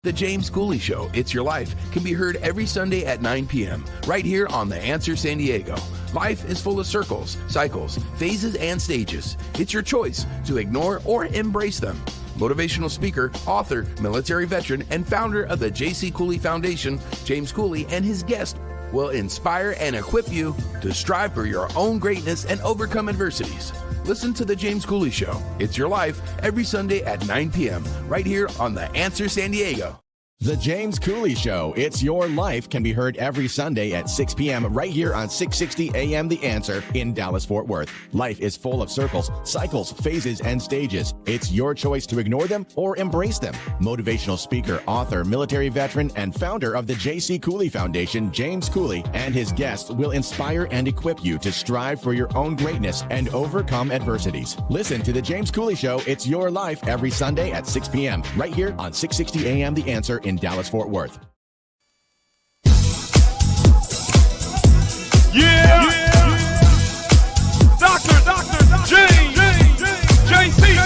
The James Cooley Show, It's Your Life, can be heard every Sunday at 9 p.m. right here on The Answer San Diego. Life is full of circles, cycles, phases, and stages. It's your choice to ignore or embrace them. Motivational speaker, author, military veteran, and founder of the J.C. Cooley Foundation, James Cooley, and his guest will inspire and equip you to strive for your own greatness and overcome adversities. Listen to The James Cooley Show, It's Your Life, every Sunday at 9 p.m. right here on The Answer San Diego. The James Cooley Show, It's Your Life, can be heard every Sunday at 6 p.m. right here on 660 AM The Answer in Dallas-Fort Worth. Life is full of circles, cycles, phases, and stages. It's your choice to ignore them or embrace them. Motivational speaker, author, military veteran, and founder of the J.C. Cooley Foundation, James Cooley, and his guests will inspire and equip you to strive for your own greatness and overcome adversities. Listen to The James Cooley Show, It's Your Life, every Sunday at 6 p.m. right here on 660 AM The Answer in Dallas-Fort Worth. Yeah. Dr. James J.C.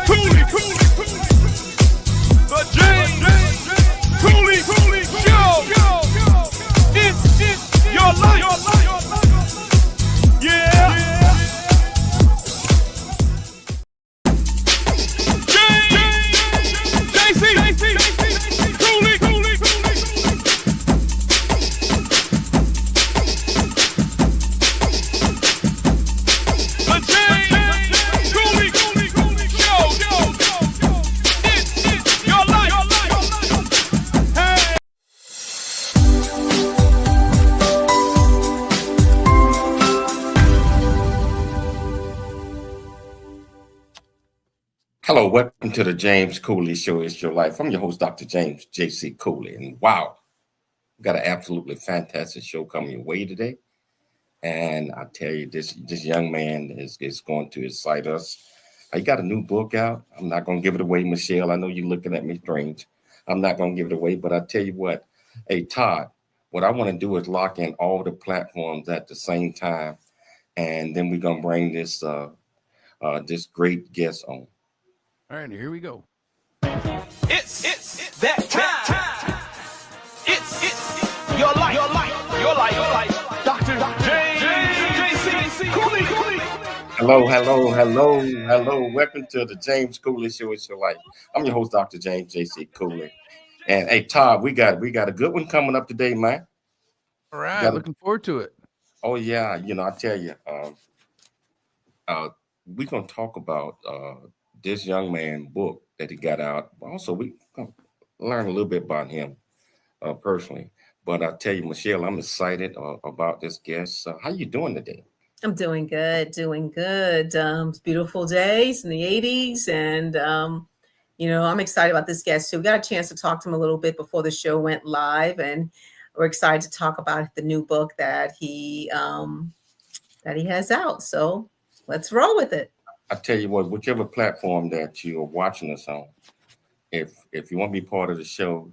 Cooley. The James Cooley Show. It's your life. Yeah. Hello, welcome to the James Cooley Show, It's Your Life. I'm your host, Dr. James J.C. Cooley. And wow, got an absolutely fantastic show coming your way today. And I tell you, this young man is going to excite us. He got a new book out. I'm not going to give it away, Michelle. I know you're looking at me strange. I'm not going to give it away, but I tell you what, hey, Todd, what I want to do is lock in all the platforms at the same time. And then we're going to bring this great guest on. All right, here we go. It's that time. It's your life. Dr. James J.C. Cooley. Hello. Welcome to the James Cooley Show, It's Your Life. I'm your host, Dr. James J.C. Cooley. And hey, Todd, we got a good one coming up today, man. All right, looking forward to it. Oh yeah, I tell you, we're gonna talk about this young man book that he got out. Also, we gonna learn a little bit about him personally. But I tell you, Michelle, I'm excited about this guest. How you doing today? I'm doing good. It's beautiful days in the 80s. And, I'm excited about this guest too. We got a chance to talk to him a little bit before the show went live. And we're excited to talk about the new book that he has out. So let's roll with it. I tell you what, whichever platform that you're watching us on, if you want to be part of the show,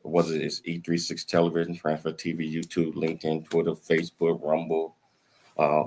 whether it's E36 Television, Transfer TV, YouTube, LinkedIn, Twitter, Facebook, Rumble,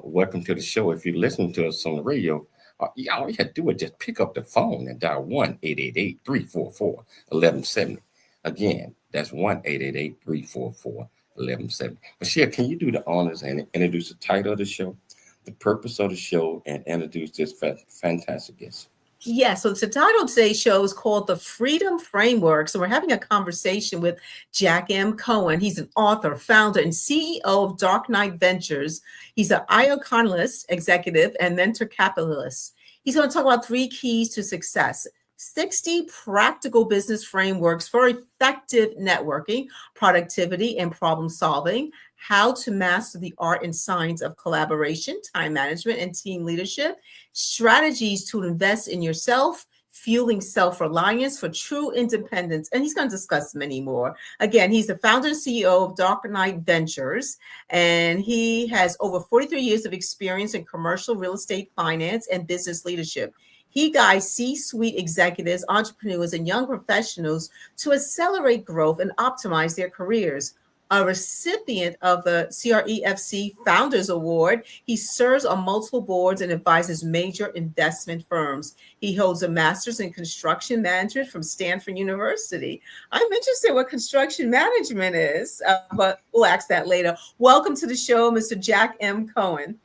welcome to the show. If you're listening to us on the radio, all you have to do is just pick up the phone and dial 1-888-344-1170. Again, that's 1-888-344-1170. Michelle, can you do the honors and introduce the title of the show, the purpose of the show, and introduce this fantastic guest? Yeah, so the title of today's show is called The Freedom Framework. So we're having a conversation with Jack M. Cohen. He's an author, founder, and CEO of Darkknight Ventures. He's an Iconoclast Executive and venture capitalist. He's going to talk about 3 keys to success, 60 practical business frameworks for effective networking, productivity, and problem solving, how to master the art and science of collaboration, time management, and team leadership, strategies to invest in yourself, fueling self-reliance for true independence. And he's going to discuss many more. Again, he's the founder and CEO of Darkknight Ventures, and he has over 43 years of experience in commercial real estate finance and business leadership. He guides C-suite executives, entrepreneurs, and young professionals to accelerate growth and optimize their careers. a recipient of the CREFC Founders Award. He serves on multiple boards and advises major investment firms. He holds a master's in construction management from Stanford University. I'm interested what construction management is, but we'll ask that later. Welcome to the show, Mr. Jack M. Cohen.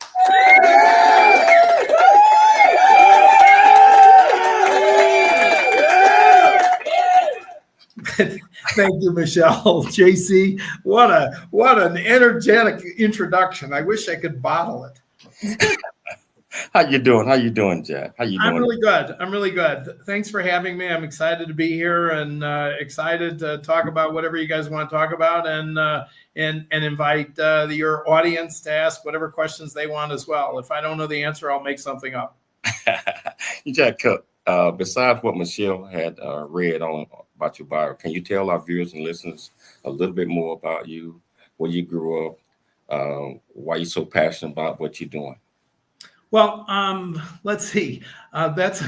Thank you, Michelle. JC, what an energetic introduction. I wish I could bottle it. How you doing? How you doing, Jack? How you doing? I'm really good. Thanks for having me. I'm excited to be here and excited to talk about whatever you guys want to talk about, and invite your audience to ask whatever questions they want as well. If I don't know the answer, I'll make something up. Jack, besides what Michelle had read on about your bio, can you tell our viewers and listeners a little bit more about you, where you grew up, why you're so passionate about what you're doing? Well, let's see.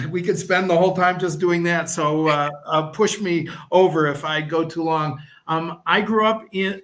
We could spend the whole time just doing that. So push me over if I go too long. I grew up in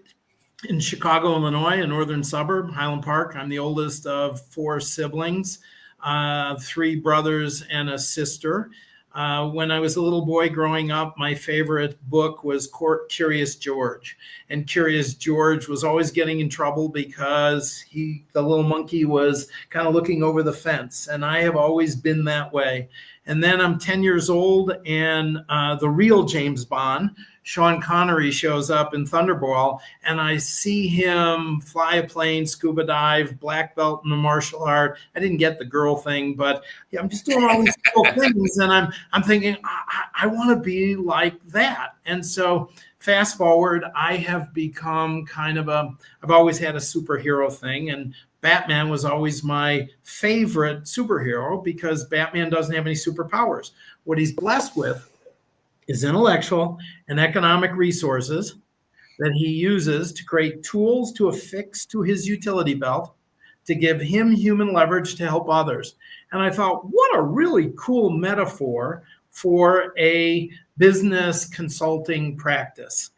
Chicago, Illinois, a northern suburb, Highland Park. I'm the oldest of 4 siblings, 3 brothers and a sister. When I was a little boy growing up, my favorite book was Curious George. And Curious George was always getting in trouble because the little monkey was kind of looking over the fence. And I have always been that way. And then I'm 10 years old, and the real James Bond, Sean Connery, shows up in Thunderball, and I see him fly a plane, scuba dive, black belt in the martial art. I didn't get the girl thing, but yeah, I'm just doing all these cool things, and I'm thinking I want to be like that. And so fast forward, I have become I've always had a superhero thing, and Batman was always my favorite superhero because Batman doesn't have any superpowers. What he's blessed with is intellectual and economic resources that he uses to create tools to affix to his utility belt to give him human leverage to help others. And I thought, what a really cool metaphor for a business consulting practice.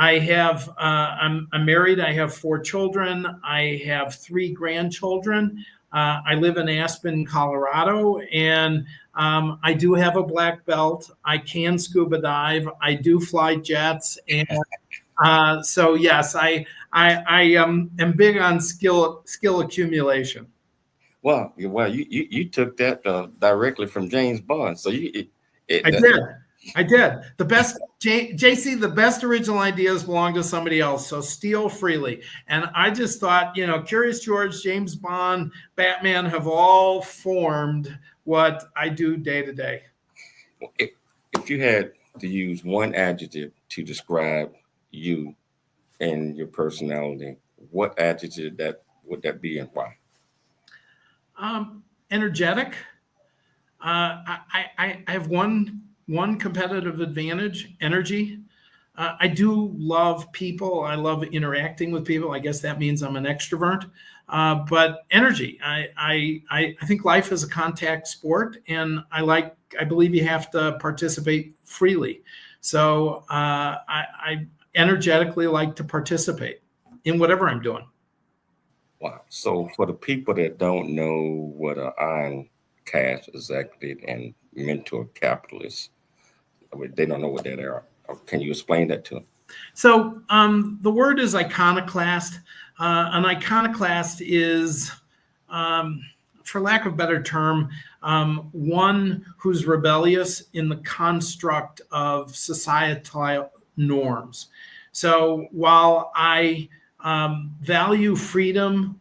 I'm married. I have 4 children. I have 3 grandchildren. I live in Aspen, Colorado, and I do have a black belt. I can scuba dive. I do fly jets, and so yes, I am big on skill accumulation. Well, you took that directly from James Bond. So I did. The best, JC, the best original ideas belong to somebody else. So steal freely. And I just thought, Curious George, James Bond, Batman have all formed what I do day to day. If you had to use one adjective to describe you and your personality, what adjective would that be, and why? Energetic. I have one competitive advantage: energy. I do love people. I love interacting with people. I guess that means I'm an extrovert. But energy. I think life is a contact sport, and I believe you have to participate freely. So I energetically like to participate in whatever I'm doing. Wow. So for the people that don't know what an Iconoclast Executive and mentor capitalist, they don't know what that are. Can you explain that to them? So the word is iconoclast. An iconoclast is, for lack of a better term, one who's rebellious in the construct of societal norms. So while I value freedom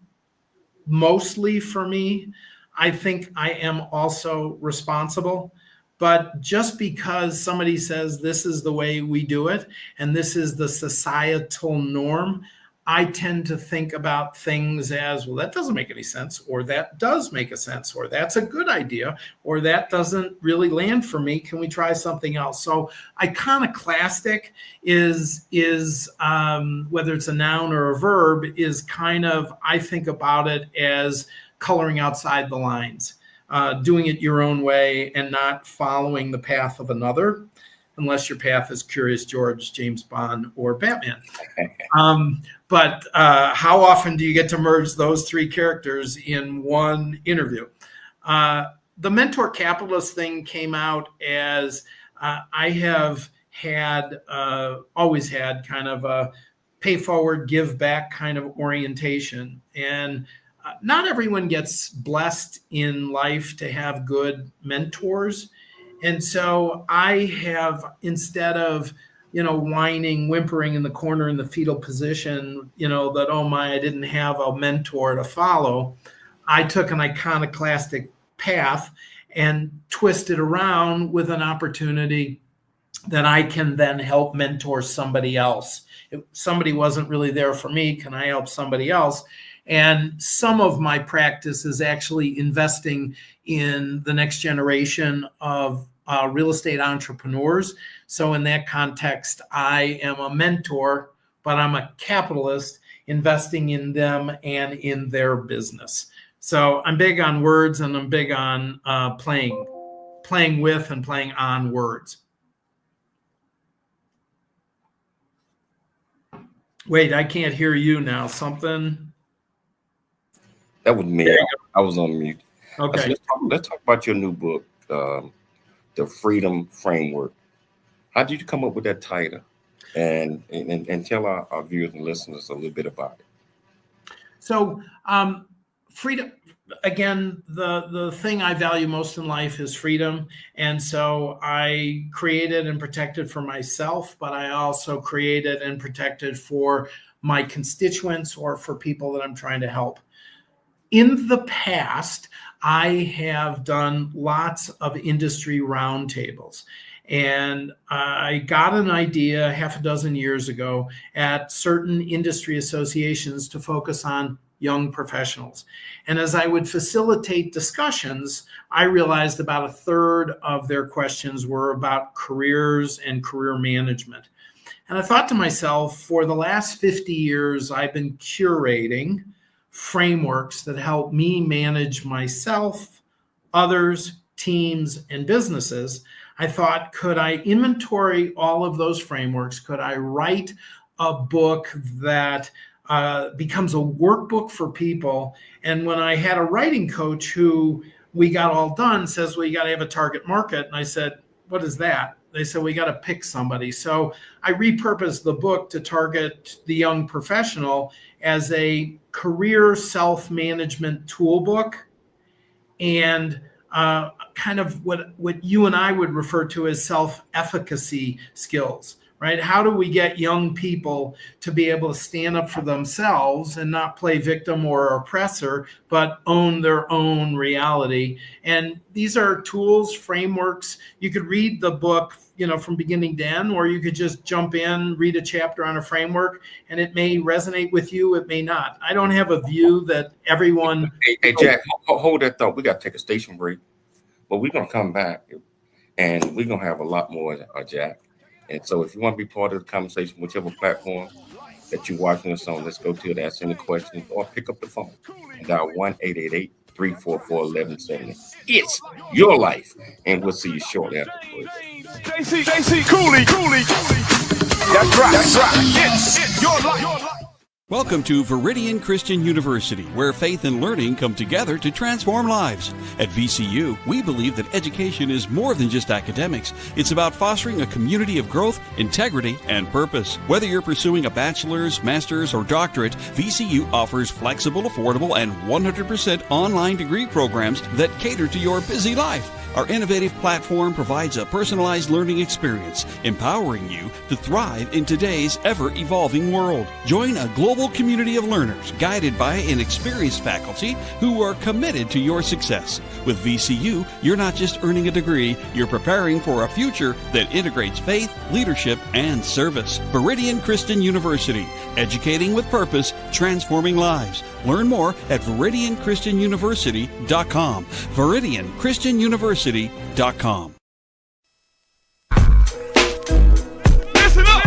mostly for me, I think I am also responsible. But just because somebody says this is the way we do it and this is the societal norm, I tend to think about things as, well, that doesn't make any sense, or that does make a sense, or that's a good idea, or that doesn't really land for me. Can we try something else? So iconoclastic is whether it's a noun or a verb, is kind of, I think about it as coloring outside the lines. Doing it your own way and not following the path of another. unless your path is Curious George, James Bond, or Batman. But how often do you get to merge those three characters in one interview? The mentor capitalist thing came out as I have had, always had kind of a pay forward, give back kind of orientation. And not everyone gets blessed in life to have good mentors. And so I have, instead of, whining, whimpering in the corner in the fetal position, that, oh my, I didn't have a mentor to follow, I took an iconoclastic path and twisted around with an opportunity that I can then help mentor somebody else. If somebody wasn't really there for me, can I help somebody else? And some of my practice is actually investing in the next generation of real estate entrepreneurs. So in that context, I am a mentor, but I'm a capitalist investing in them and in their business. So I'm big on words, and I'm big on playing with and playing on words. Wait, I can't hear you now. Something? That was me. I was on mute. Okay. Let's talk about your new book, The Freedom Framework. How did you come up with that title? And tell our viewers and listeners a little bit about it. So freedom, again, the thing I value most in life is freedom. And so I created and protected for myself, but I also created and protected for my constituents or for people that I'm trying to help. In the past, I have done lots of industry roundtables. And I got an idea half a dozen years ago at certain industry associations to focus on young professionals. And as I would facilitate discussions, I realized about a third of their questions were about careers and career management. And I thought to myself, for the last 50 years, I've been curating frameworks that help me manage myself, others, teams, and businesses. I thought, could I inventory all of those frameworks? Could I write a book that becomes a workbook for people? And when I had a writing coach who we got all done says, well, you got to have a target market. And I said, what is that? They said, we got to pick somebody. So I repurposed the book to target the young professional as a career self-management toolbook and kind of what you and I would refer to as self-efficacy skills, right? How do we get young people to be able to stand up for themselves and not play victim or oppressor, but own their own reality? And these are tools, frameworks. You could read the book, from beginning to end, or you could just jump in, read a chapter on a framework, and it may resonate with you, it may not. I don't have a view that everyone... Hey Jack, hold that thought. We got to take a station break, but we're going to come back, and we're going to have a lot more, Jack. And so if you want to be part of the conversation, whichever platform that you're watching us on, let's go to it, ask any questions, or pick up the phone and dial 1-888-344-1170. It's your life, and we'll see you shortly after the break. JC Cooley. That's right. It's your life. Welcome to Viridian Christian University, where faith and learning come together to transform lives. At VCU, we believe that education is more than just academics. It's about fostering a community of growth, integrity, and purpose. Whether you're pursuing a bachelor's, master's, or doctorate, VCU offers flexible, affordable, and 100% online degree programs that cater to your busy life. Our innovative platform provides a personalized learning experience, empowering you to thrive in today's ever-evolving world. Join a global community of learners guided by an experienced faculty who are committed to your success. With VCU, you're not just earning a degree, you're preparing for a future that integrates faith, leadership, and service. Viridian Christian University, educating with purpose, transforming lives. Learn more at ViridianChristianUniversity.com. ViridianChristianUniversity.com. Listen up.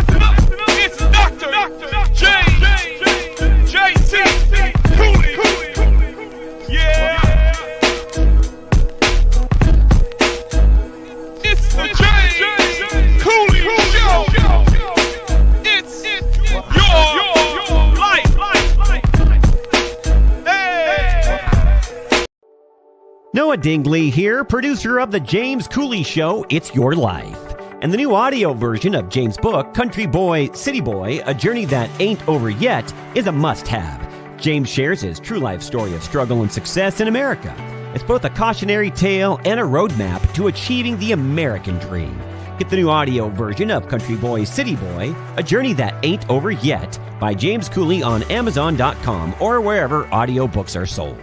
It's Dr. J.C. Cooley. Yeah. It's the J. Cooley Noah Dingley here, producer of The James Cooley Show, It's Your Life. And the new audio version of James' book, Country Boy, City Boy, A Journey That Ain't Over Yet, is a must-have. James shares his true life story of struggle and success in America. It's both a cautionary tale and a roadmap to achieving the American dream. Get the new audio version of Country Boy, City Boy, A Journey That Ain't Over Yet by James Cooley on Amazon.com or wherever audiobooks are sold.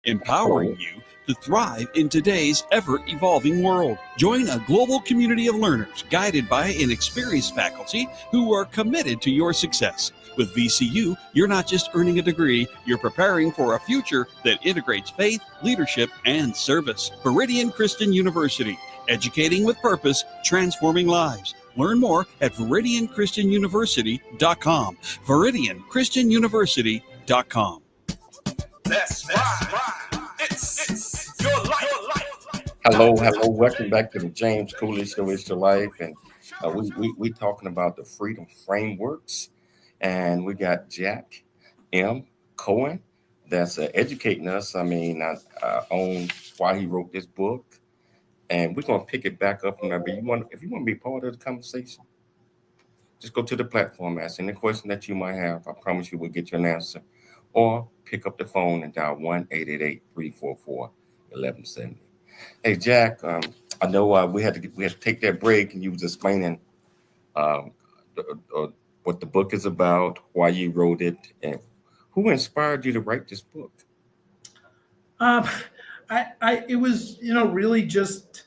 Empowering you to thrive in today's ever-evolving world. Join a global community of learners guided by an experienced faculty who are committed to your success. With VCU, you're not just earning a degree, you're preparing for a future that integrates faith, leadership, and service. Viridian Christian University, educating with purpose, transforming lives. Learn more at ViridianChristianUniversity.com. ViridianChristianUniversity.com. That's right. It's your life. Hello. Welcome back to the James Cooley Show. It's Your Life, and we talking about the freedom frameworks, and we got Jack M. Cohen that's educating us. On why he wrote this book, and we're gonna pick it back up from there. But if you want to be part of the conversation, just go to the platform, ask any question that you might have. I promise you we'll get you an answer. Or pick up the phone and dial 1-888-344-1170. Hey, Jack, I know we had to take that break, and you was explaining what the book is about, why you wrote it, and who inspired you to write this book. It was, really just,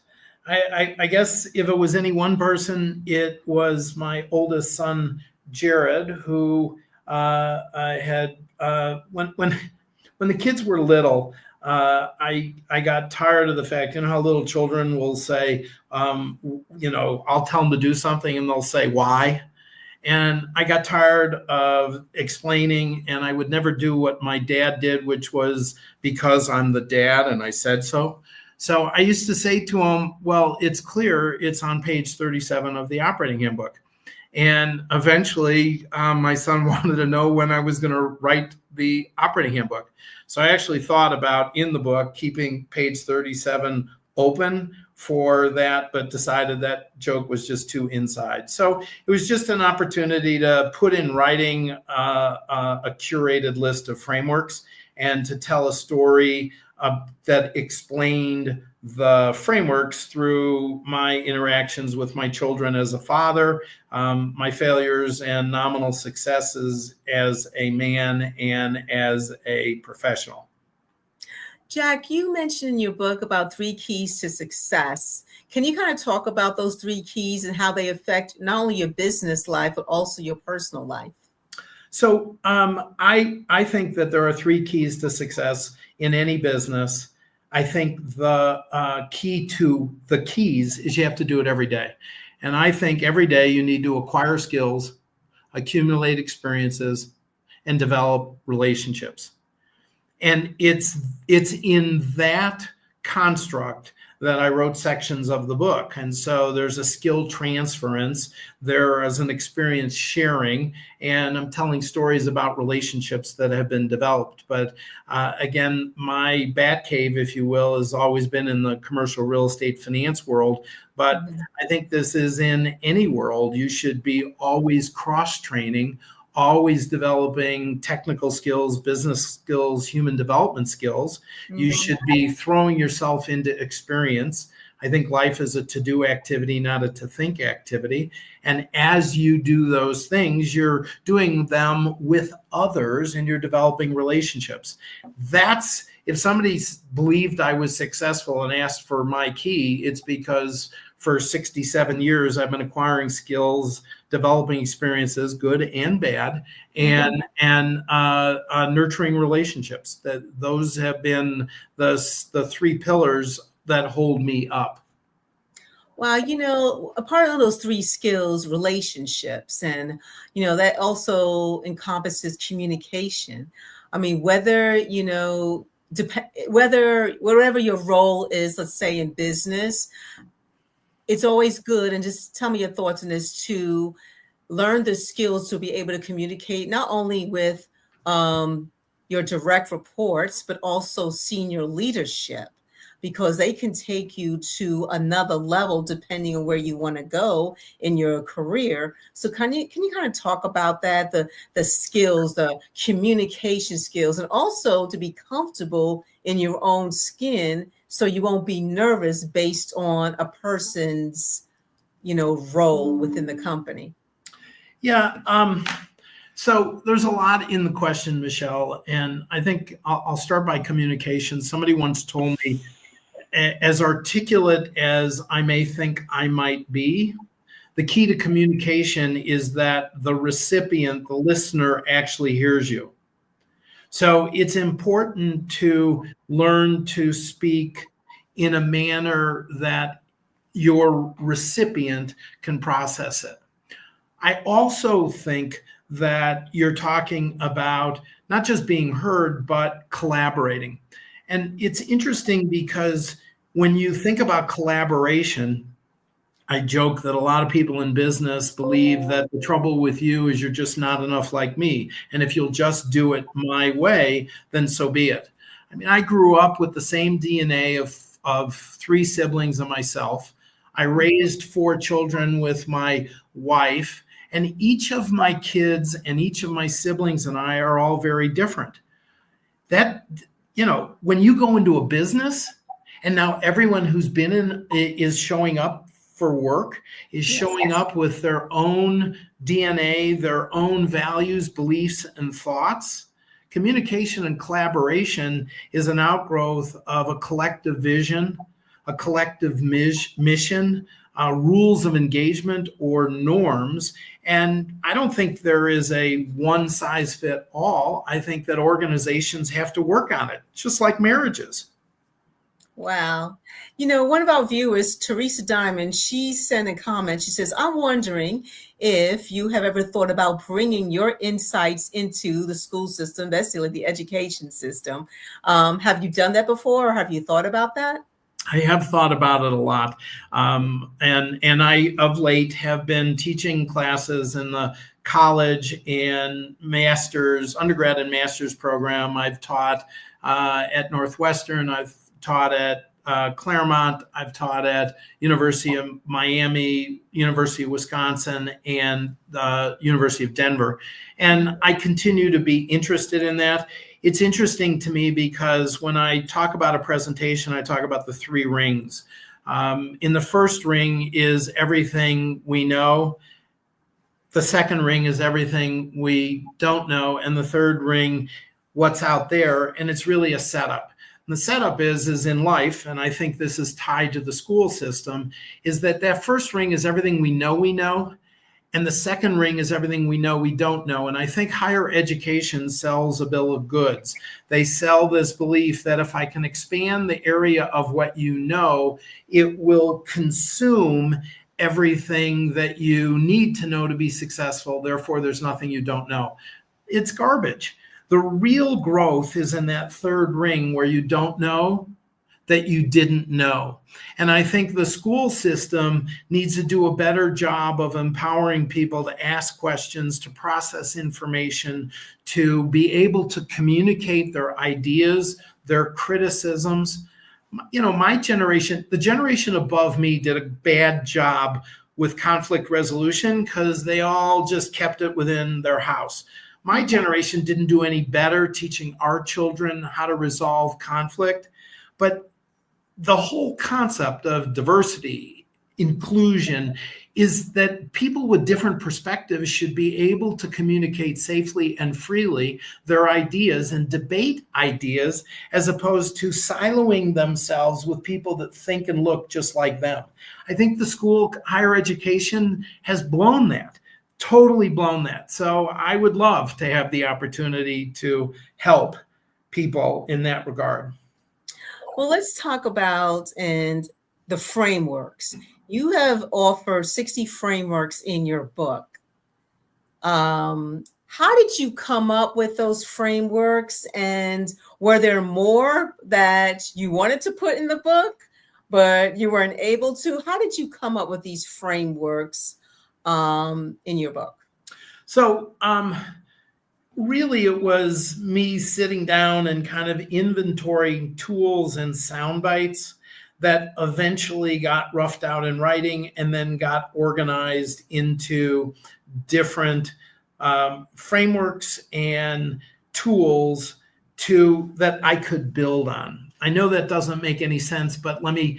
I guess if it was any one person, it was my oldest son, Jared, who I had. When the kids were little, I got tired of the fact, how little children will say, I'll tell them to do something and they'll say, why? And I got tired of explaining, and I would never do what my dad did, which was because I'm the dad and I said so. So I used to say to him, well, it's clear, it's on page 37 of the operating handbook. And eventually, my son wanted to know when I was going to write the operating handbook. So I actually thought about, in the book, keeping page 37 open for that, but decided that joke was just too inside. So it was just an opportunity to put in writing a curated list of frameworks and to tell a story that explained the frameworks through my interactions with my children as a father, my failures and nominal successes as a man and as a professional. Jack, you mentioned in your book about 3 keys to success. Can you kind of talk about those 3 keys and how they affect not only your business life, but also your personal life? So I think that there are 3 keys to success in any business. I think the key to the keys is you have to do it every day. And I think every day you need to acquire skills, accumulate experiences, and develop relationships. And it's in that construct that I wrote sections of the book. And so there's a skill transference, there is an experience sharing, and I'm telling stories about relationships that have been developed. But again, my bat cave, if you will, has always been in the commercial real estate finance world. But I think this is in any world. You should be always cross-training, always developing technical skills, business skills, human development skills. You should be throwing yourself into experience. I think life is a to-do activity, not a to-think activity. And as you do those things, you're doing them with others and you're developing relationships. That's, if somebody believed I was successful and asked for my key, it's because for 67 years, I've been acquiring skills, developing experiences, good and bad, and nurturing relationships. Those have been the three pillars that hold me up. Well, a part of those three skills, relationships, and, that also encompasses communication. I mean, whether, whatever your role is, let's say in business, it's always good. And just tell me your thoughts on this, to learn the skills to be able to communicate, not only with your direct reports, but also senior leadership, because they can take you to another level depending on where you want to go in your career. So can you kind of talk about that, the skills, the communication skills, and also to be comfortable in your own skin so you won't be nervous based on a person's, role within the company? Yeah. So there's a lot in the question, Michelle, and I think I'll start by communication. Somebody once told me, as articulate as I may think I might be, the key to communication is that the recipient, the listener, actually hears you. So it's important to learn to speak in a manner that your recipient can process it. I also think that you're talking about not just being heard, but collaborating. And it's interesting because when you think about collaboration, I joke that a lot of people in business believe that the trouble with you is you're just not enough like me. And if you'll just do it my way, then so be it. I mean, I grew up with the same DNA of three siblings and myself. I raised 4 children with my wife, and each of my kids and each of my siblings and I are all very different. That, when you go into a business, and now everyone who's been in is showing up for work, is showing up with their own DNA, their own values, beliefs, and thoughts. Communication and collaboration is an outgrowth of a collective vision, a collective mission, rules of engagement or norms. And I don't think there is a one size fit all. I think that organizations have to work on it, just like marriages. Wow. One of our viewers, Teresa Diamond, she sent a comment. She says, I'm wondering if you have ever thought about bringing your insights into the school system, that's like the education system. Have you done that before, or have you thought about that? I have thought about it a lot. And I, of late, have been teaching classes in the college and undergrad and master's program. I've taught at Northwestern. I've taught at Claremont. I've taught at University of Miami, University of Wisconsin, and the University of Denver. And I continue to be interested in that. It's interesting to me because when I talk about a presentation, I talk about the 3 rings. In the first ring is everything we know. The second ring is everything we don't know. And the third ring, what's out there. And it's really a setup. And the setup is in life, and I think this is tied to the school system, is that first ring is everything we know. And the second ring is everything we don't know. And I think higher education sells a bill of goods. They sell this belief that if I can expand the area of what you know, it will consume everything that you need to know to be successful. Therefore, there's nothing you don't know. It's garbage. The real growth is in that third ring where you don't know that you didn't know. And I think the school system needs to do a better job of empowering people to ask questions, to process information, to be able to communicate their ideas, their criticisms. My generation, the generation above me, did a bad job with conflict resolution because they all just kept it within their house. My generation didn't do any better teaching our children how to resolve conflict. But the whole concept of diversity, inclusion, is that people with different perspectives should be able to communicate safely and freely their ideas and debate ideas, as opposed to siloing themselves with people that think and look just like them. I think the school, higher education, has blown that. totally blown that. So I would love to have the opportunity to help people in that regard. Well, let's talk about the frameworks. You have offered 60 frameworks in your book. How did you come up with those frameworks? And were there more that you wanted to put in the book, but you weren't able to? How did you come up with these frameworks in your book? So really, it was me sitting down and kind of inventorying tools and sound bites that eventually got roughed out in writing and then got organized into different frameworks and tools that I could build on. I know that doesn't make any sense, but let me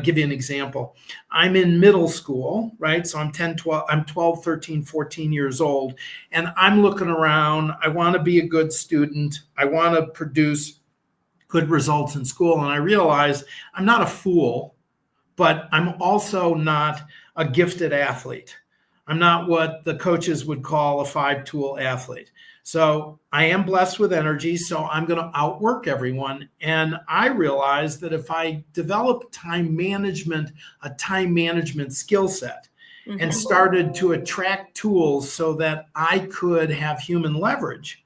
give you an example. I'm in middle school, right? So I'm 12, 13, 14 years old, and I'm looking around. I want to be a good student. I want to produce good results in school. And I realize I'm not a fool, but I'm also not a gifted athlete. I'm not what the coaches would call a 5-tool athlete. So I am blessed with energy, so I'm going to outwork everyone. And I realized that if I develop a time management skill set, and started to attract tools so that I could have human leverage,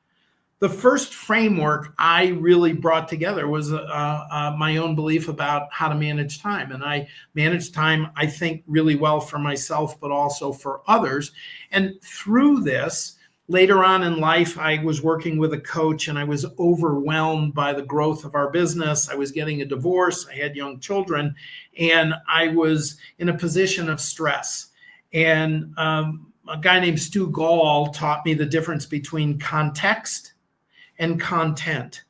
the first framework I really brought together was my own belief about how to manage time. And I manage time, I think, really well for myself, but also for others. And through this, later on in life, I was working with a coach and I was overwhelmed by the growth of our business. I was getting a divorce. I had young children, and I was in a position of stress. And a guy named Stu Gall taught me the difference between context and content.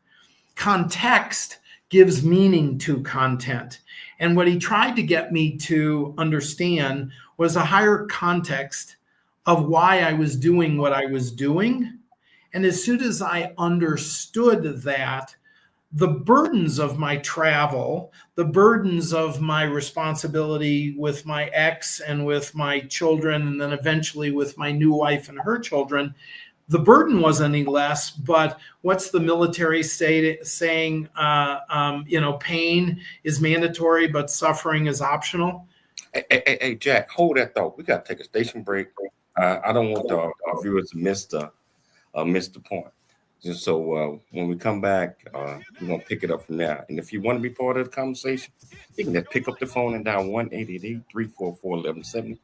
Context gives meaning to content. And what he tried to get me to understand was a higher context of why I was doing what I was doing. And as soon as I understood that, the burdens of my travel, the burdens of my responsibility with my ex and with my children, and then eventually with my new wife and her children, the burden wasn't any less. But what's the military saying? Pain is mandatory, but suffering is optional. Hey, Jack, hold that thought. We got to take a station break. I don't want our viewers to miss the point. So when we come back, we're going to pick it up from there. And if you want to be part of the conversation, you can just pick up the phone and dial 1-888-344-1170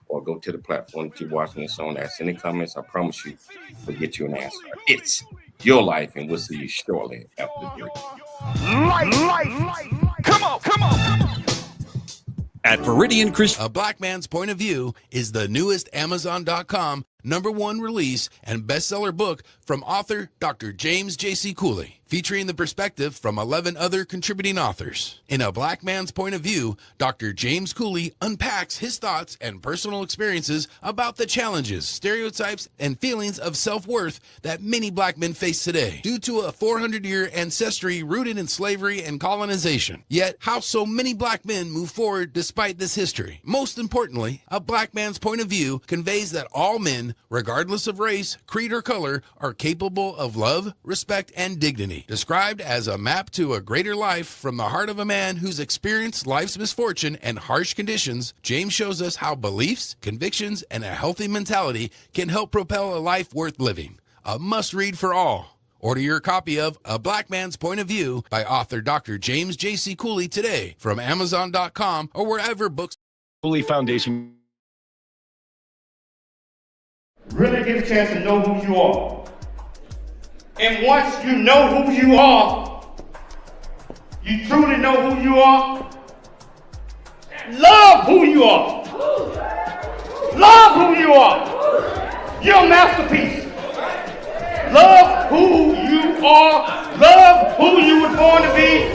or go to the platform that you're watching us on. Ask any comments. I promise you we'll get you an answer. It's your life, and we'll see you shortly after the break. Life. Come on. At Viridian Christian. A Black Man's Point of View is the newest Amazon.com #1 release and bestseller book from author Dr. James J.C. Cooley, featuring the perspective from 11 other contributing authors. In A Black Man's Point of View, Dr. James Cooley unpacks his thoughts and personal experiences about the challenges, stereotypes, and feelings of self-worth that many black men face today due to a 400-year ancestry rooted in slavery and colonization. Yet, how so many black men move forward despite this history. Most importantly, A Black Man's Point of View conveys that all men, regardless of race, creed, or color, are capable of love, respect, and dignity. Described as a map to a greater life from the heart of a man who's experienced life's misfortune and harsh conditions, James shows us how beliefs, convictions, and a healthy mentality can help propel a life worth living. A must-read for all. Order your copy of A Black Man's Point of View by author Dr. James J.C. Cooley today from Amazon.com or wherever books. Cooley Foundation. Really get a chance to know who you are. And once you know who you are, you truly know who you are, love who you are. Love who you are. You're a masterpiece. Love who you are. Love who you were born to be.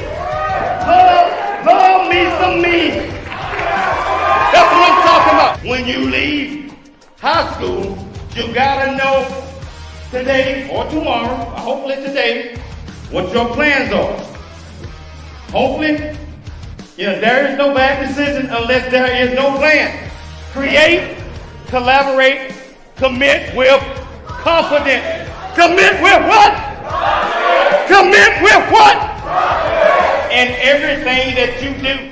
Love me some me. That's what I'm talking about. When you leave high school, you gotta know today or tomorrow, or hopefully today, what your plans are. Hopefully, there is no bad decision unless there is no plan. Create, collaborate, Commit with confidence. Commit with what? Commit with what? In everything that you do.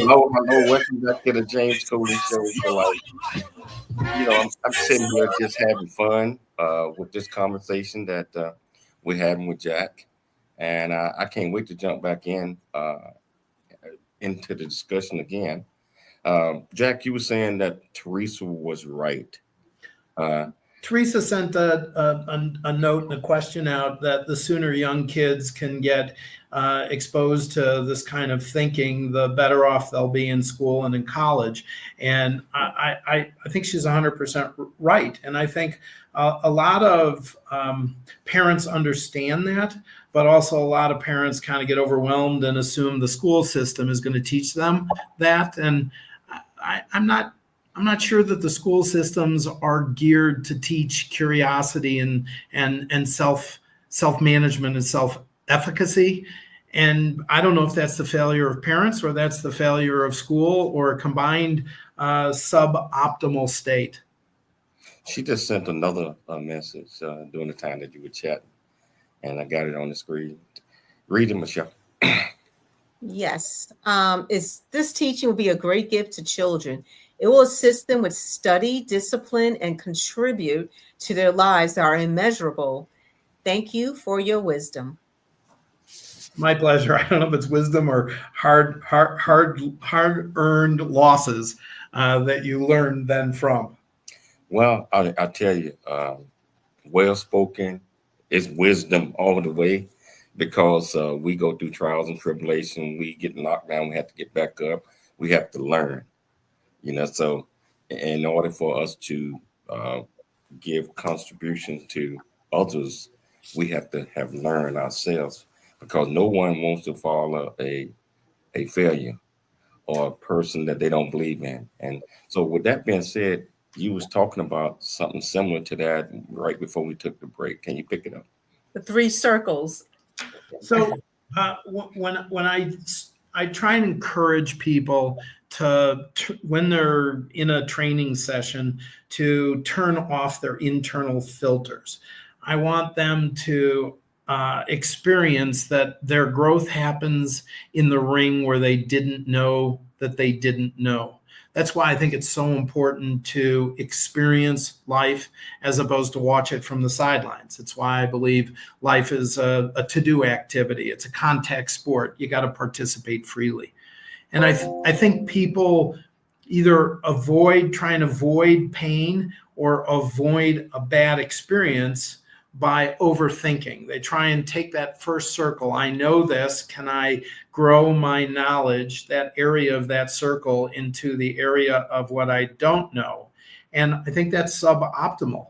Hello, welcome back to the James Cooley Show. So, I'm sitting here just having fun with this conversation that we're having with Jack, and I can't wait to jump back into the discussion again. Jack, you were saying that Teresa was right. Teresa sent a note and a question out that the sooner young kids can get exposed to this kind of thinking, the better off they'll be in school and in college. And I think she's 100% right. And I think a lot of parents understand that, but also a lot of parents kind of get overwhelmed and assume the school system is going to teach them that. And I'm not sure that the school systems are geared to teach curiosity and self-management and self-efficacy. And I don't know if that's the failure of parents or that's the failure of school or a combined suboptimal state. She just sent another message during the time that you were chatting, and I got it on the screen. Read it, Michelle. Yes. This teaching will be a great gift to children. It will assist them with study, discipline, and contribute to their lives that are immeasurable. Thank you for your wisdom. My pleasure. I don't know if it's wisdom or hard-earned losses that you learned then from. Well, I tell you, well-spoken is wisdom all the way, because we go through trials and tribulation. We get knocked down. We have to get back up. We have to learn. So in order for us to give contributions to others, we have to have learned ourselves, because no one wants to follow a failure or a person that they don't believe in. And so with that being said, you was talking about something similar to that right before we took the break. Can you pick it up? The 3 circles. So when I try and encourage people to when they're in a training session, to turn off their internal filters. I want them to experience that their growth happens in the ring where they didn't know that they didn't know. That's why I think it's so important to experience life as opposed to watch it from the sidelines. It's why I believe life is a to-do activity. It's a contact sport. You got to participate freely. And I think people either try and avoid pain or avoid a bad experience by overthinking. They try and take that first circle. I know this. Can I grow my knowledge, that area of that circle, into the area of what I don't know? And I think that's suboptimal.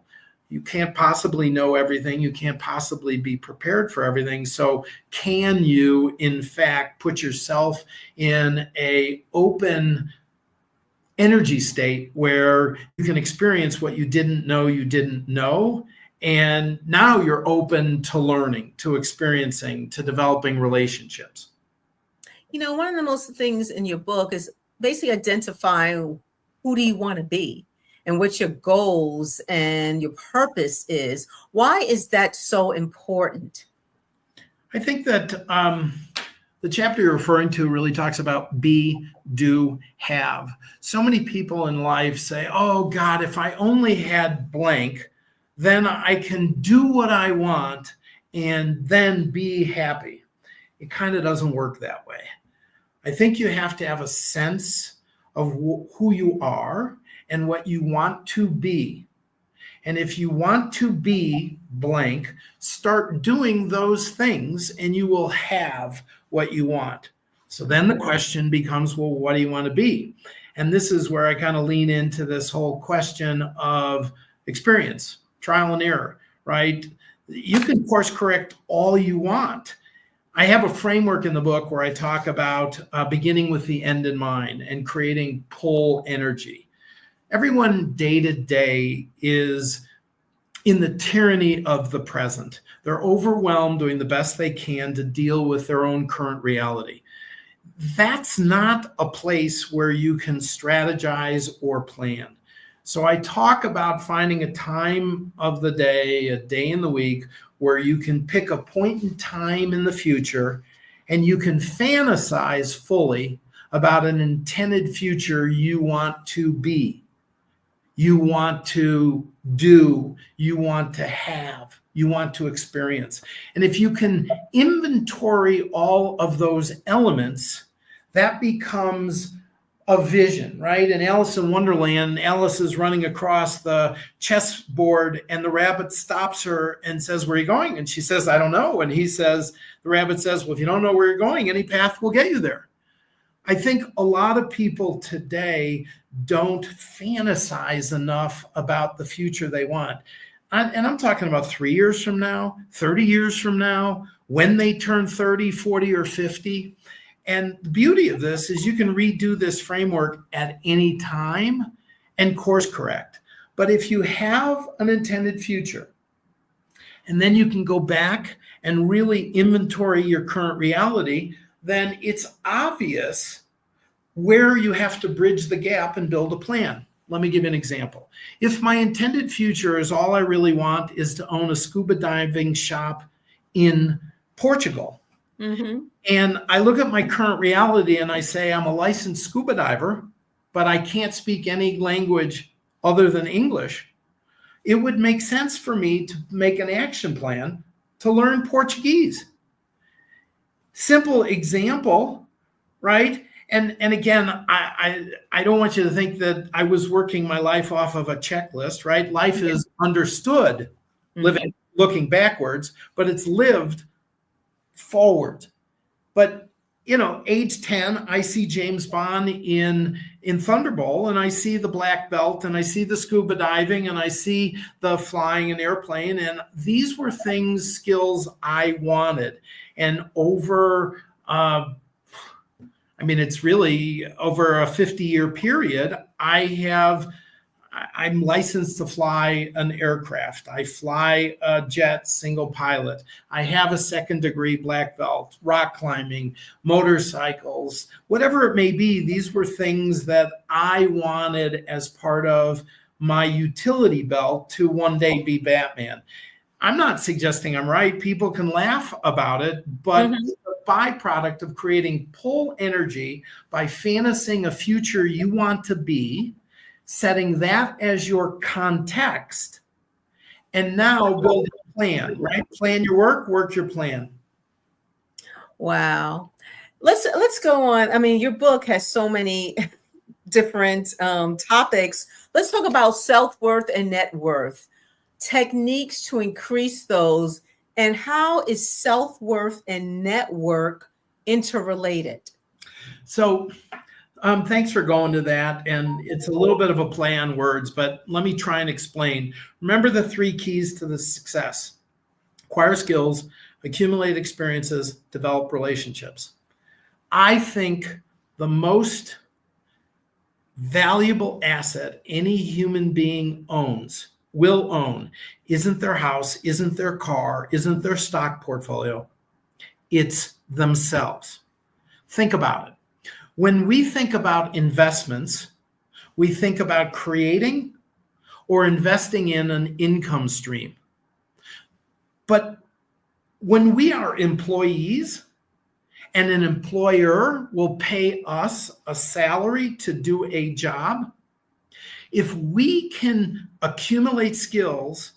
You can't possibly know everything. You can't possibly be prepared for everything. So can you, in fact, put yourself in an open energy state where you can experience what you didn't know, And now you're open to learning, to experiencing, to developing relationships. One of the most things in your book is basically identifying who do you want to be and what your goals and your purpose is. Why is that so important? I think that the chapter you're referring to really talks about be, do, have. So many people in life say, oh God, if I only had blank, then I can do what I want and then be happy. It kind of doesn't work that way. I think you have to have a sense of who you are and what you want to be. And if you want to be blank, start doing those things and you will have what you want. So then the question becomes, well, what do you want to be? And this is where I kind of lean into this whole question of experience, trial and error, right? You can course correct all you want. I have a framework in the book where I talk about beginning with the end in mind and creating pull energy. Everyone day to day is in the tyranny of the present. They're overwhelmed, doing the best they can to deal with their own current reality. That's not a place where you can strategize or plan. So I talk about finding a time of the day, a day in the week, where you can pick a point in time in the future and you can fantasize fully about an intended future you want to be. You want to do, you want to have, you want to experience. And if you can inventory all of those elements, that becomes a vision, right? In Alice in Wonderland, Alice is running across the chessboard and the rabbit stops her and says, where are you going? And she says, I don't know. And the rabbit says, well, if you don't know where you're going, any path will get you there. I think a lot of people today don't fantasize enough about the future they want. And I'm talking about 3 years from now, 30 years from now, when they turn 30, 40, or 50. And the beauty of this is you can redo this framework at any time and course correct. But if you have an intended future, and then you can go back and really inventory your current reality, then it's obvious where you have to bridge the gap and build a plan. Let me give you an example. If my intended future is all I really want is to own a scuba diving shop in Portugal, and I look at my current reality and I say I'm a licensed scuba diver, but I can't speak any language other than English, it would make sense for me to make an action plan to learn Portuguese. Simple example, right? And again, I don't want you to think that I was working my life off of a checklist, right? Life is understood looking backwards, but it's lived forward. But age 10, I see James Bond in Thunderball, and I see the black belt, and I see the scuba diving, and I see the flying an airplane, and these were skills I wanted. And over it's really over a 50-year period, I'm licensed to fly an aircraft. I fly a jet single pilot. I have a second-degree black belt, rock climbing, motorcycles, whatever it may be. These were things that I wanted as part of my utility belt to one day be Batman. I'm not suggesting I'm right. People can laugh about it, but it's a byproduct of creating pull energy by fantasizing a future you want to be, setting that as your context, and now build a plan, right? Plan your work your plan. Wow. Let's go on. I mean, your book has so many different topics. Let's talk about self-worth and net worth, techniques to increase those, and how is self-worth and network interrelated? So thanks for going to that. And it's a little bit of a play on words, but let me try and explain. Remember the 3 keys to the success: acquire skills, accumulate experiences, develop relationships. I think the most valuable asset any human being owns will own isn't their house, isn't their car, isn't their stock portfolio. It's themselves. Think about it. When we think about investments, we think about creating or investing in an income stream. But when we are employees and an employer will pay us a salary to do a job, if we can accumulate skills,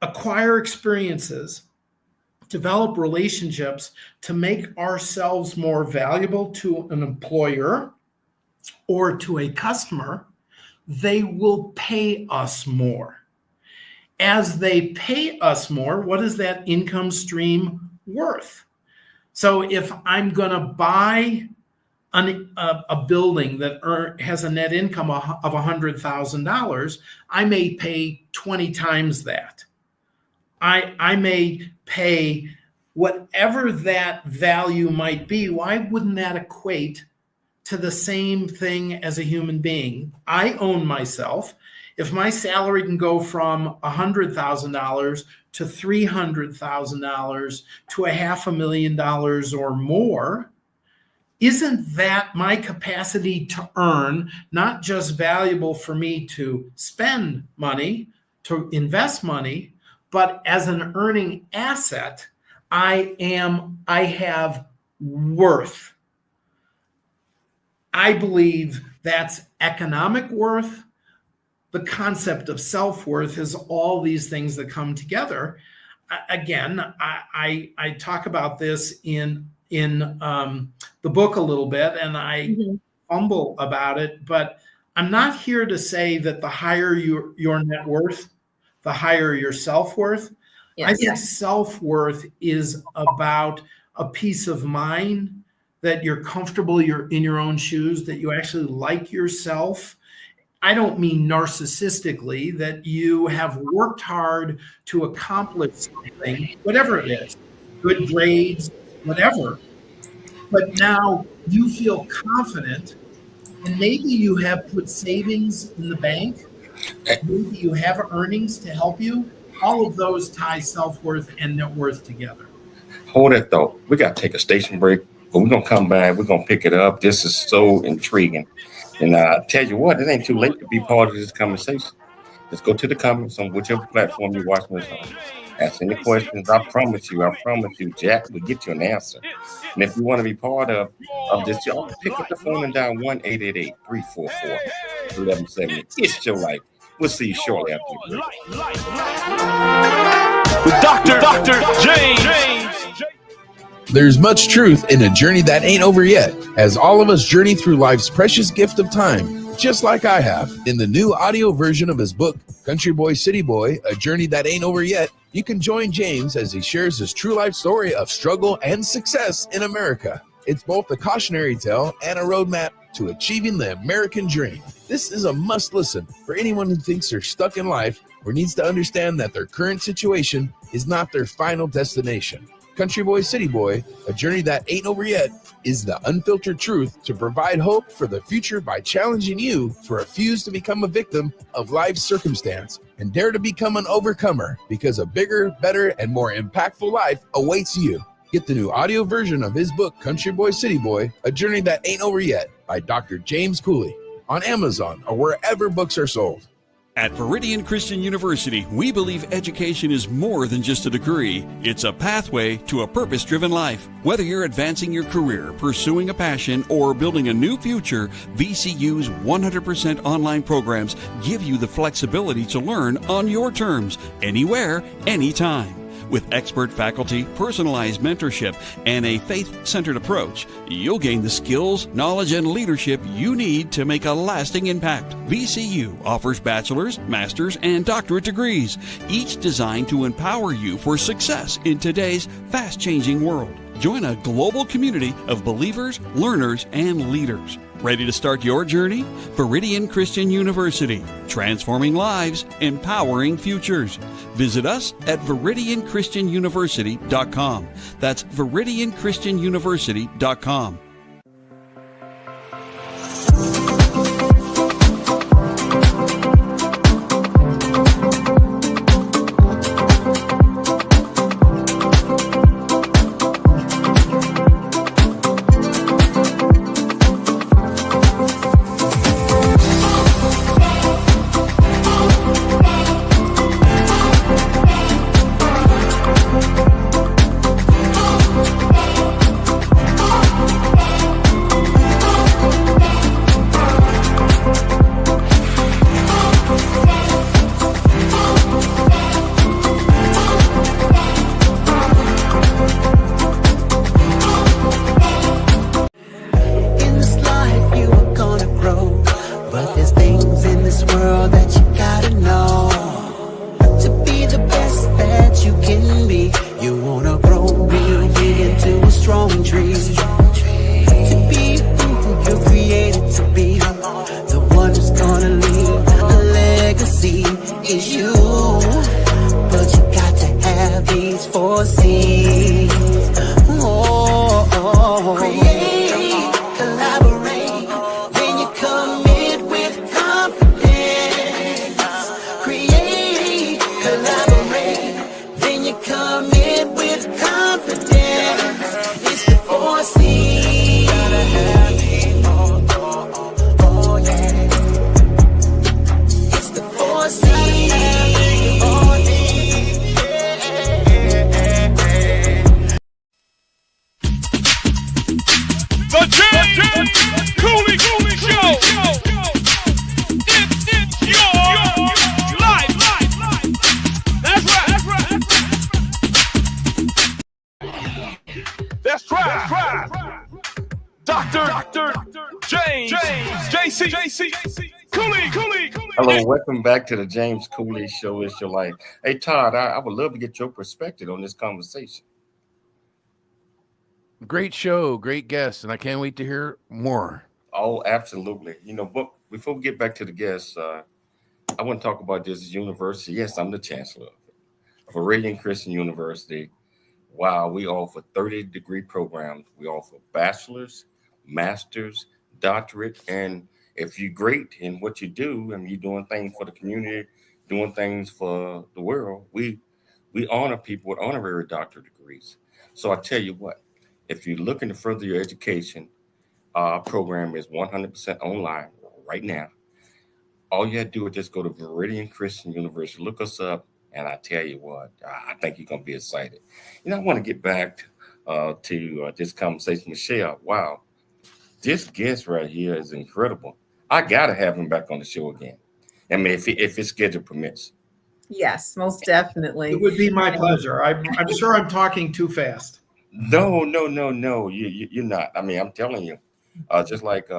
acquire experiences, develop relationships to make ourselves more valuable to an employer or to a customer, they will pay us more. As they pay us more, what is that income stream worth? So if I'm going to buy a building that has a net income of $100,000, I may pay 20 times that. I may pay whatever that value might be. Why wouldn't that equate to the same thing as a human being? I own myself. If my salary can go from $100,000 to $300,000 to $500,000 or more, isn't that my capacity to earn not just valuable for me to spend money, to invest money, but as an earning asset, I have worth. I believe that's economic worth. The concept of self-worth is all these things that come together. Again, I talk about this in the book a little bit, and I fumble about it, but I'm not here to say that the higher your net worth, the higher your self-worth. Yes. I think self-worth is about a peace of mind, that you're comfortable, you're in your own shoes, that you actually like yourself. I don't mean narcissistically, that you have worked hard to accomplish something, whatever it is, good grades, whatever. But now you feel confident, and maybe you have put savings in the bank, maybe you have earnings to help you. All of those tie self-worth and net worth together. Hold that thought. We got to take a station break, but we're going to come back. We're going to pick it up. This is so intriguing. And I tell you what, it ain't too late to be part of this conversation. Just go to the comments on whichever platform you're watching this on. Ask any questions. I promise you, Jack will get you an answer. And if you want to be part of this, y'all pick up the phone and dial 1-888-344-1170. It's your life. We'll see you shortly after the break. With Dr. James. There's much truth in a journey that ain't over yet, as all of us journey through life's precious gift of time, just like I have. In the new audio version of his book, Country Boy, City Boy, A Journey That Ain't Over Yet, you can join James as he shares his true life story of struggle and success in America. It's both a cautionary tale and a roadmap to achieving the American dream. This is a must listen for anyone who thinks they're stuck in life or needs to understand that their current situation is not their final destination. Country Boy, City Boy, A Journey That Ain't Over Yet is the unfiltered truth to provide hope for the future by challenging you to refuse to become a victim of life's circumstance and dare to become an overcomer, because a bigger, better, and more impactful life awaits you. Get the new audio version of his book, Country Boy, City Boy, A Journey That Ain't Over Yet by Dr. James Cooley on Amazon or wherever books are sold. At Viridian Christian University, we believe education is more than just a degree. It's a pathway to a purpose-driven life. Whether you're advancing your career, pursuing a passion, or building a new future, VCU's 100% online programs give you the flexibility to learn on your terms, anywhere, anytime. With expert faculty, personalized mentorship, and a faith-centered approach, you'll gain the skills, knowledge, and leadership you need to make a lasting impact. VCU offers bachelor's, master's, and doctorate degrees, each designed to empower you for success in today's fast-changing world. Join a global community of believers, learners, and leaders. Ready to start your journey? Viridian Christian University, transforming lives, empowering futures. Visit us at ViridianChristianUniversity.com. That's ViridianChristianUniversity.com. please you, but you got to have these 4 C's. Create, collaborate, then you commit with confidence. Create, collaborate, then you commit with confidence. It's the 4 C's. Gotta have these, oh yeah. It's the 4 C's. The James Cooley Show. It's your life. That's right. Dr. James JC Cooley. Hello, welcome back to the James Cooley Show. It's your life. Hey, Todd, I would love to get your perspective on this conversation. Great show, great guest, and I can't wait to hear more. Oh, absolutely. You know, but before we get back to the guests, I want to talk about this university. Yes, I'm the chancellor of Viridian Christian University. Wow, we offer 30-degree programs. We offer bachelor's, master's, doctorate, and if you're great in what you do and you're doing things for the community, doing things for the world, we honor people with honorary doctorate degrees. So I tell you what, if you're looking to further your education, our program is 100% online right now. All you have to do is just go to Viridian Christian University, look us up, and I tell you what, I think you're going to be excited. You know, I want to get back to this conversation. Michelle, wow, this guest right here is incredible. I got to have him back on the show again. I mean, if his schedule permits. Yes, most definitely. It would be my pleasure. I'm sure I'm talking too fast. No. You're not. I mean, I'm telling you, just like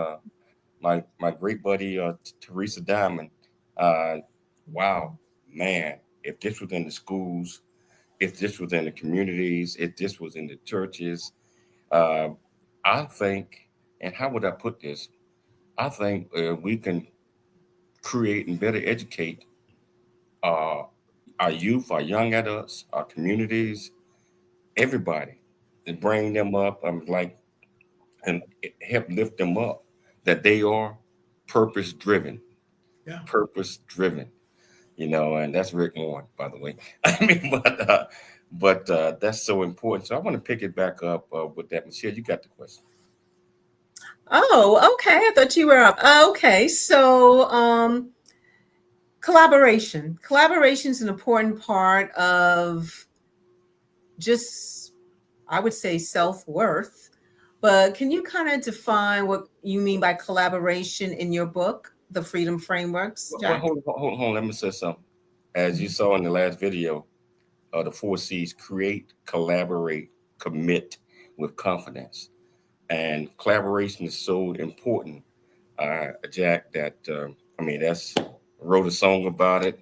my great buddy Teresa Diamond. Wow, man! If this was in the schools, if this was in the communities, if this was in the churches, I think, and how would I put this? I think we can create and better educate our youth, our young adults, our communities, everybody. And bring them up, and help lift them up, that they are purpose driven. Yeah. Purpose driven, you know, and that's Rick Warren, by the way. I mean, but that's so important. So I want to pick it back up with that. Michelle, you got the question. Oh, okay. I thought you were up. Okay. So collaboration. Collaboration is an important part of just, I would say, self-worth. But can you kind of define what you mean by collaboration in your book, The Freedom Frameworks? Well, hold on. Let me say something. As you saw in the last video, the 4 C's: create, collaborate, commit with confidence. And collaboration is so important, Jack, that, that's wrote a song about it,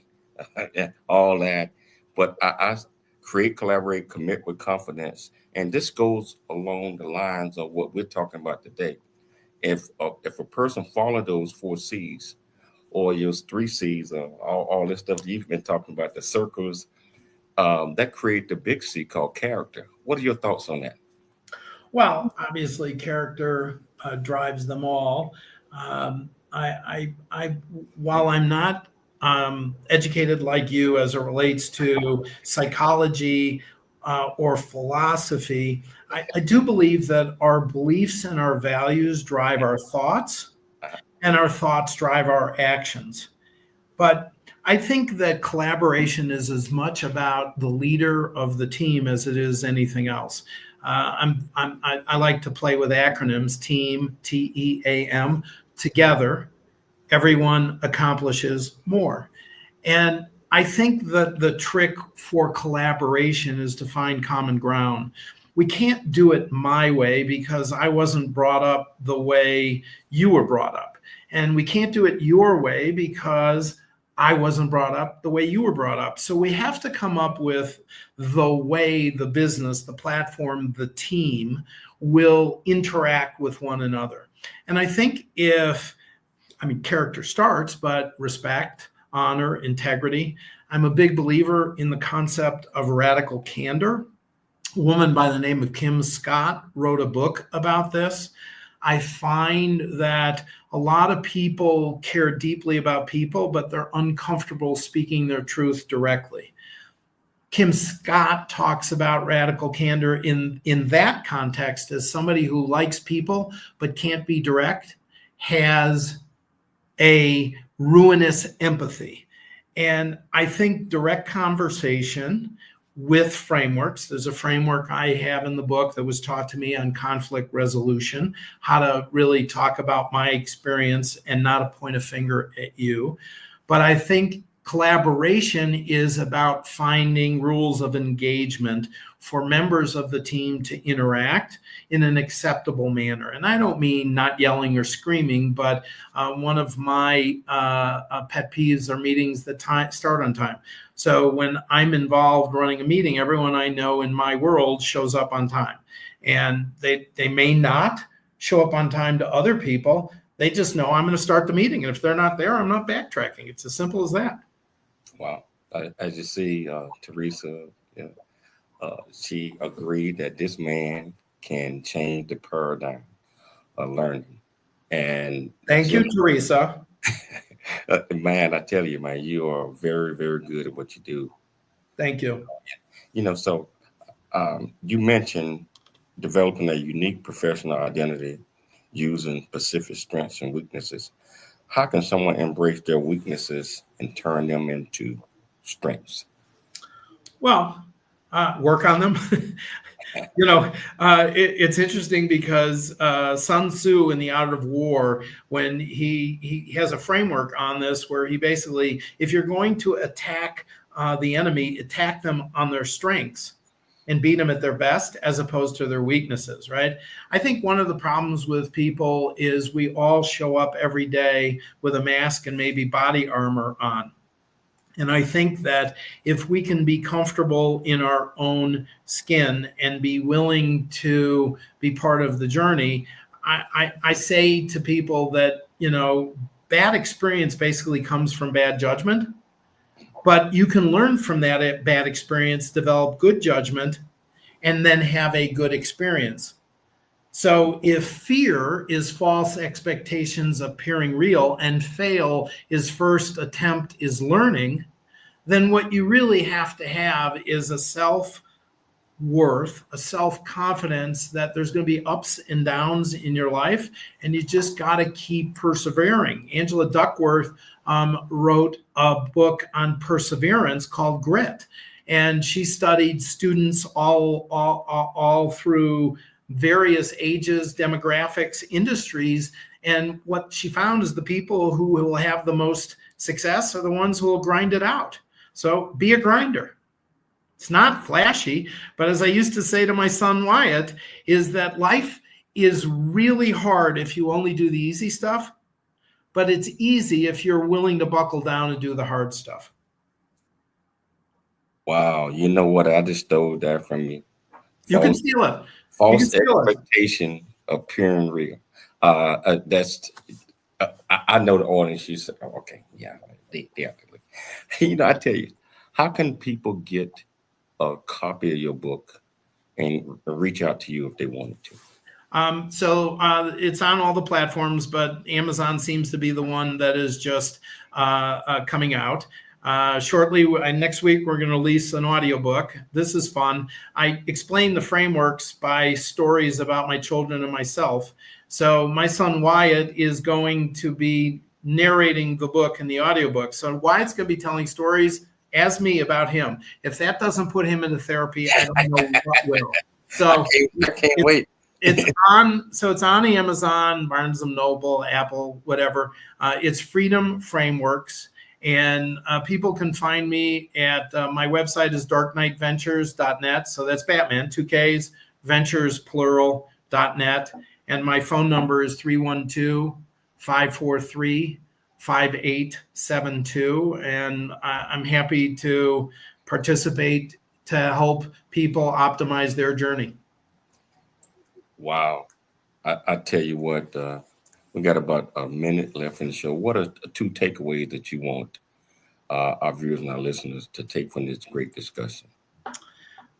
all that. But I create, collaborate, commit with confidence. And this goes along the lines of what we're talking about today. If a person follow those 4 C's or those 3 C's, all this stuff you've been talking about, the circles, that create the big C called character. What are your thoughts on that? Well, obviously, character drives them all. While I'm not educated like you as it relates to psychology or philosophy, I do believe that our beliefs and our values drive our thoughts, and our thoughts drive our actions. But I think that collaboration is as much about the leader of the team as it is anything else. I like to play with acronyms: team, TEAM, together, everyone accomplishes more. And I think that the trick for collaboration is to find common ground. We can't do it my way because I wasn't brought up the way you were brought up. And we can't do it your way because I wasn't brought up the way you were brought up. So we have to come up with the way the business, the platform, the team will interact with one another. And I think character starts, but respect, honor, integrity. I'm a big believer in the concept of radical candor. A woman by the name of Kim Scott wrote a book about this. I find that a lot of people care deeply about people, but they're uncomfortable speaking their truth directly. Kim Scott talks about radical candor in that context as somebody who likes people but can't be direct, has a ruinous empathy. And I think direct conversation with frameworks, there's a framework I have in the book that was taught to me on conflict resolution, how to really talk about my experience and not to point a finger at you. But I think collaboration is about finding rules of engagement for members of the team to interact in an acceptable manner. And I don't mean not yelling or screaming, but one of my pet peeves are meetings that start on time. So when I'm involved running a meeting, everyone I know in my world shows up on time. And they may not show up on time to other people. They just know I'm going to start the meeting. And if they're not there, I'm not backtracking. It's as simple as that. Wow. I just see Teresa, she agreed that this man can change the paradigm of learning. And thank you, Teresa. Man, I tell you, man, you are very, very good at what you do. Thank you. So you mentioned developing a unique professional identity using specific strengths and weaknesses. How can someone embrace their weaknesses and turn them into strengths? Well, work on them. It's interesting because Sun Tzu in The Art of War, when he has a framework on this where he basically, if you're going to attack the enemy, attack them on their strengths and beat them at their best as opposed to their weaknesses, right? I think one of the problems with people is we all show up every day with a mask and maybe body armor on. And I think that if we can be comfortable in our own skin and be willing to be part of the journey, I say to people that, bad experience basically comes from bad judgment, but you can learn from that bad experience, develop good judgment, and then have a good experience. So if fear is false expectations appearing real and fail is first attempt is learning, then what you really have to have is a self-worth, a self-confidence that there's going to be ups and downs in your life, and you just got to keep persevering. Angela Duckworth wrote a book on perseverance called Grit, and she studied students all through various ages, demographics, industries, and what she found is the people who will have the most success are the ones who will grind it out. So be a grinder. It's not flashy, but as I used to say to my son Wyatt, is that life is really hard if you only do the easy stuff, but it's easy if you're willing to buckle down and do the hard stuff. Wow, you know what? I just stole that from you. You can steal it. False expectation appearing real. I know the audience. You said, oh, okay, yeah, definitely. I tell you, how can people get a copy of your book and reach out to you if they wanted to? So it's on all the platforms, but Amazon seems to be the one that is just coming out. Shortly, next week, we're going to release an audiobook. This is fun. I explain the frameworks by stories about my children and myself. So my son Wyatt is going to be narrating the book in the audiobook. So Wyatt's going to be telling stories as me about him. If that doesn't put him into therapy, I don't know what will. So I can't wait. It's on Amazon, Barnes & Noble, Apple, whatever. It's Freedom Frameworks. And people can find me at my website is darkknightventures.net. So that's Batman, 2 Ks, ventures, plural.net. And my phone number is 312-543-5872. And I'm happy to participate to help people optimize their journey. Wow. I tell you what, we got about a minute left in the show. What are 2 takeaways that you want our viewers and our listeners to take from this great discussion?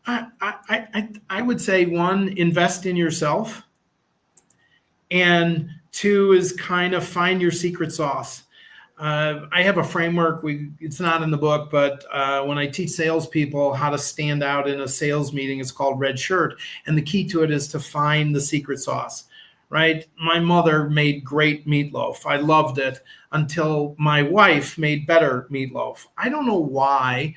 I would say, one, invest in yourself, and two is kind of find your secret sauce. I have a framework. It's not in the book, but when I teach salespeople how to stand out in a sales meeting, it's called Red Shirt. And the key to it is to find the secret sauce, right? My mother made great meatloaf. I loved it until my wife made better meatloaf. I don't know why,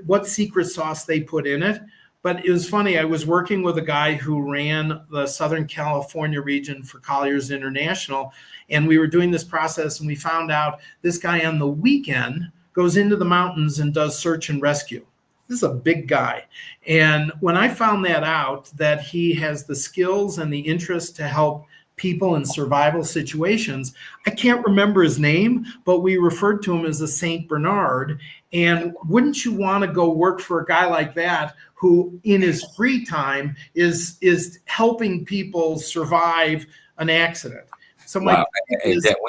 what secret sauce they put in it. But it was funny. I was working with a guy who ran the Southern California region for Colliers International, and we were doing this process, and we found out this guy on the weekend goes into the mountains and does search and rescue. This is a big guy. And when I found that out, that he has the skills and the interest to help people in survival situations, I can't remember his name, but we referred to him as the Saint Bernard. And wouldn't you want to go work for a guy like that, who in his free time is helping people survive an accident? So wow.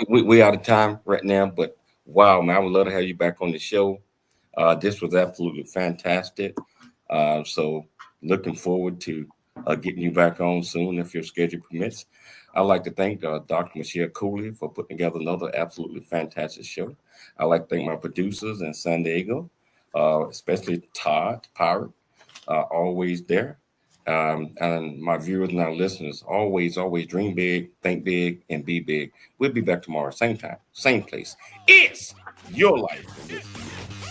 We out of time right now, but wow, man, I would love to have you back on the show. This was absolutely fantastic. So looking forward to getting you back on soon if your schedule permits. I'd like to thank Dr. Michelle Cooley for putting together another absolutely fantastic show. I'd like to thank my producers in San Diego, especially Todd Pirate, always there. And my viewers and our listeners, always dream big, think big, and be big. We'll be back tomorrow, same time, same place. It's your life.